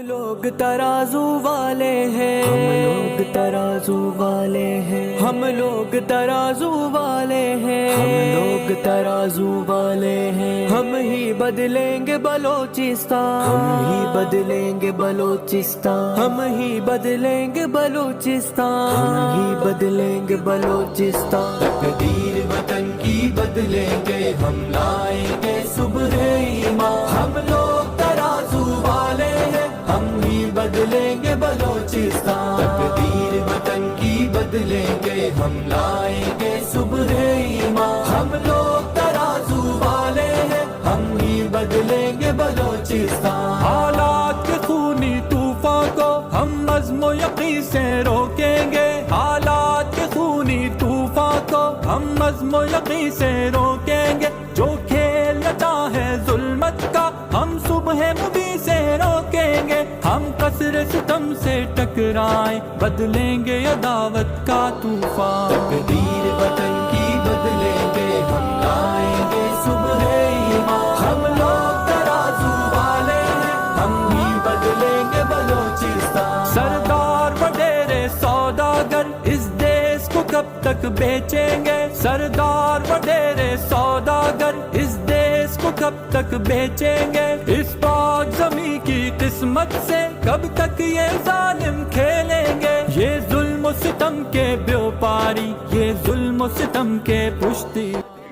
لوگ ترازو والے ہیں، ہم لوگ ترازو والے ہیں، ہم لوگ ترازو والے ہیں، ہم لوگ ترازو والے ہیں، ہم ہی بدلیں گے بلوچستان، ہم ہی بدلیں گے بلوچستان، ہم ہی بدلیں گے بلوچستان، ہم ہی بدلیں گے بلوچستان، تقدیر وطن کی بدلیں گے، ہم لائیں گے صبح ایمان، ہم لوگ ترازو والے ہیں، ہم ہی بدلیں گے بلوچستان، تقدیر وطن کی بدلیں گے، ہم لائیں گے صبح ایمان، ہم لوگ ترازو والے ہیں، ہم ہی بدلیں گے بلوچستان، حالات کے خونی طوفان کو ہم عزم و یقین سے روکیں گے، حالات کے خونی طوفان کو ہم عزم و یقین سے روکیں گے، جو کھیل رچا ہے ظلمت کا ہم صبح مبیں سے روکیں گے، ہم قصر ستم سے ٹکرائیں بدلیں گے عداوت کا طوفان، تقدیر وطن کی بدلیں گے، ہم لائیں گے صبح ایمان، ہم لوگ ترازو والے ہیں، ہم ہی بدلیں گے بلوچستان، سردار وڈیرے سوداگر اس دیس کو کب تک بیچیں گے، سردار وڈیرے سوداگر اس دیس کو کب تک بیچیں گے، اس پاک زمین کی قسمت سے کب تک یہ ظالم کھیلیں گے، یہ ظلم و ستم کے بیوپاری، یہ ظلم و ستم کے پشتی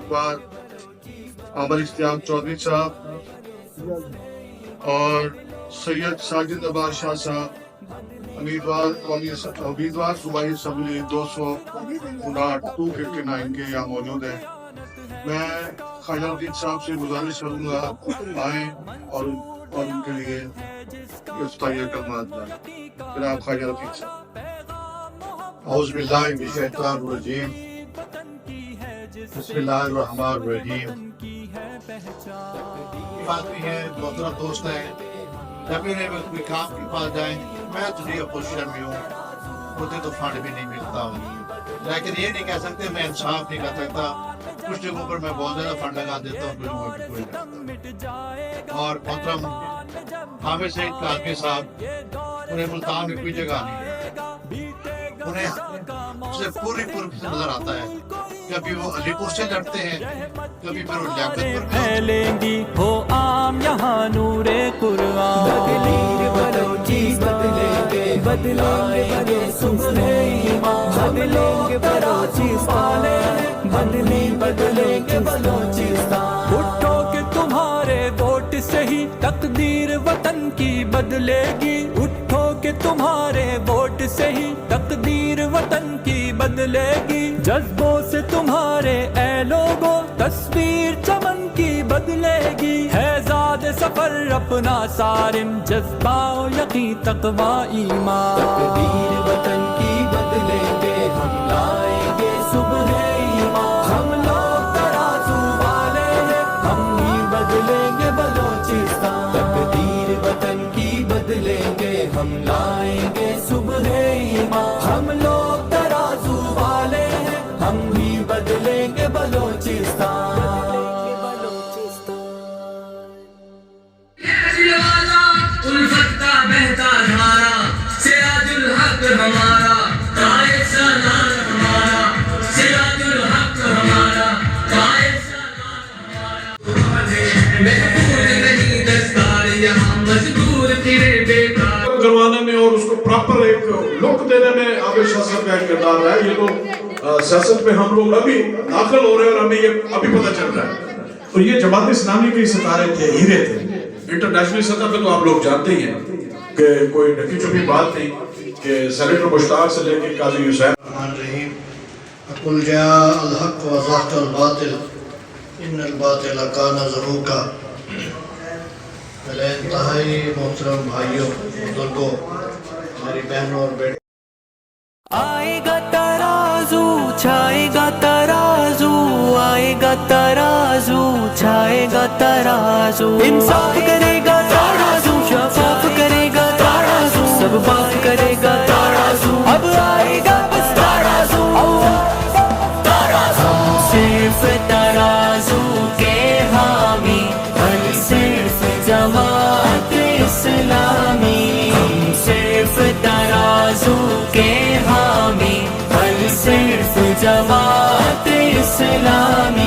بار عامر اشتیاق چودھری صاحب اور سید ساجد عباس شاہ صاحب امیدوار صوبائی اسمبلی 259 کے یہاں موجود ہیں۔ میں خواجہ الدین صاحب سے گزارش کروں گا آئیں اور ان کے لیے افتتاحیہ کلمات دیں۔ جناب خواجہ الدین صاحب۔ اعوذ باللہ من الشیطان الرجیم، بسم اللہ الرحمن الرحیم۔ آدمی ہیں، محترم دوست ہیں، جب میرے کوئی کام کے پاس جائیں، میں تو نہیں اپوزیشن میں ہوں، مجھے تو فنڈ بھی نہیں ملتا ہوں، لیکن یہ نہیں کہہ سکتے میں انصاف نہیں کر سکتا، کچھ جگہوں پر میں بہت زیادہ فنڈ لگا دیتا ہوں، کچھ جگہوں پر کوئی نہیں کرتا۔ اور محترم حامد سعید کاظمی صاحب، انہیں ملتان میں کوئی جگہ نہیں، انہیں سے پوری سے نظر آتا ہے، کبھی وہ علی پور سے لڑتے ہیں، کبھی پھر وہ لیاقت پر پھیلیں گی ہو عام یہاں نور قرآن، بدلیں بلوچی بدلیں گے، بدلیں گے صبح ایمان، بدلیں گے بلوچستان، بدلیں گے بلوچستان، اٹھو کہ تمہارے ووٹ سے ہی تقدیر وطن کی بدلے گی، اٹھو کہ تمہارے ووٹ سے ہی تقدیر وطن کی بدلے گی، جذبوں سے تمہارے اے لوگوں تصویر چمن کی بدلے گی، ہے زاد سفر اپنا صارم جذبہ و یقین تقوی ایمان، تقدیر وطن کی بدلیں گے، ہم لائیں گے صبح ایمان، ہم لوگ ترازو والے ہیں، ہم ہی بدلیں گے بلوچستان، تقدیر وطن کی بدلیں گے، ہم لائیں گے صبح ایمان، ہم لوگ ترازو والے ہیں، ہم ہی بدلیں گے بلوچستان، الفت کا بہتا دھارا، سراج الحق ہمارا، قائد سالار ہمارا، سراج الحق ہمارا، قائد سالار ہمارا، محفوظ نہیں دستار یہاں مزدور پھرے بیکار کروانے میں اور اس کو پراپر ایک لک دینے میں عامر شاہ صاحب کا ایک کردار ہے۔ یہ تو سیاست میں ہم لوگ ابھی داخل ہو رہے ہیں اور ہمیں یہ ابھی پتہ چل رہا ہے، تو یہ جماعت اسلامی کے ستارے تھے، ہیرے تھے، انٹرنیشنل سطح پہ تو آپ لوگ جانتے ہی ہیں کہ کوئی ڈھکی چھپی بات نہیں کہ سینیٹر مشتاق سے لے کے قاضی حسین۔ الرحمن الرحیم۔ قل جاء الحق وزهق الباطل ان الباطل کان زہوقا۔ میرے انتہائی محترم بھائیوں، بزرگوں، میری بہنوں اور بیٹوں، آئے گا ترازو چھائے گا ترازو، آئے گا ترازو چھائے گا ترازو، انصاف کرے گا ترازو، شفاف کرے گا ترازو، سب بات کرے گا ترازو، اب آئے گا بس ترازو، ہم صرف ترازو کے حامی، ہم صرف جماعت اسلامی، اسلامی